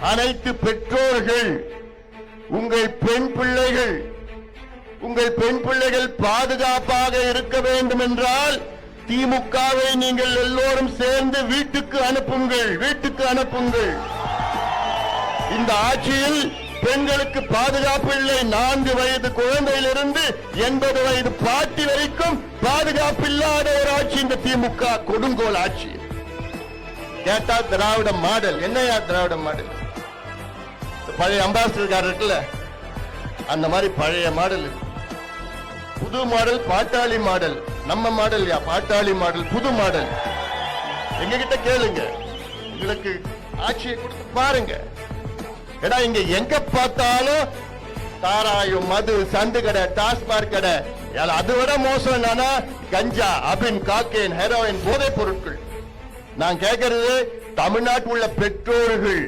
அனைத்து பெற்றோர்கள் உங்கள் பெண் பிள்ளைகள் பாதுகாப்பாக இருக்க வேண்டும் என்றால் திமுகவை நீங்கள் எல்லோரும் சேர்ந்து வீட்டுக்கு அனுப்புங்கள். இந்த ஆட்சியில் பெண்களுக்கு பாதுகாப்பு இல்லை. 4 வயது குழந்தையிலிருந்து 80 வயது பாட்டி வரைக்கும் பாதுகாப்பு இல்லாத ஒரு ஆட்சி இந்த திமுக கொடுங்கோல் ஆட்சி. கேட்டா திராவிட மாடல். என்னையா திராவிட மாடல்? பழைய அம்பாசிடர் இருக்குல்ல, அந்த மாதிரி பழைய மாடல். புது மாடல் பாட்டாளி மாடல். நம்ம மாடல் பாட்டாளி மாடல், புது மாடல். எங்க கிட்ட கேளுங்க, உங்களுக்கு ஆட்சியை கொடுத்து பாருங்க. ஏடா இங்க எங்க பார்த்தாலும் தாராயம், மது, சந்து கடை, டாஸ்மாக் கடை. அதை விட மோசம் என்னன்னா கஞ்சா, அபின், காக்கேன், ஹெரோயின், போதைப் பொருட்கள். நான் கேட்கறது தமிழ்நாட்டில் உள்ள பெற்றோர்கள்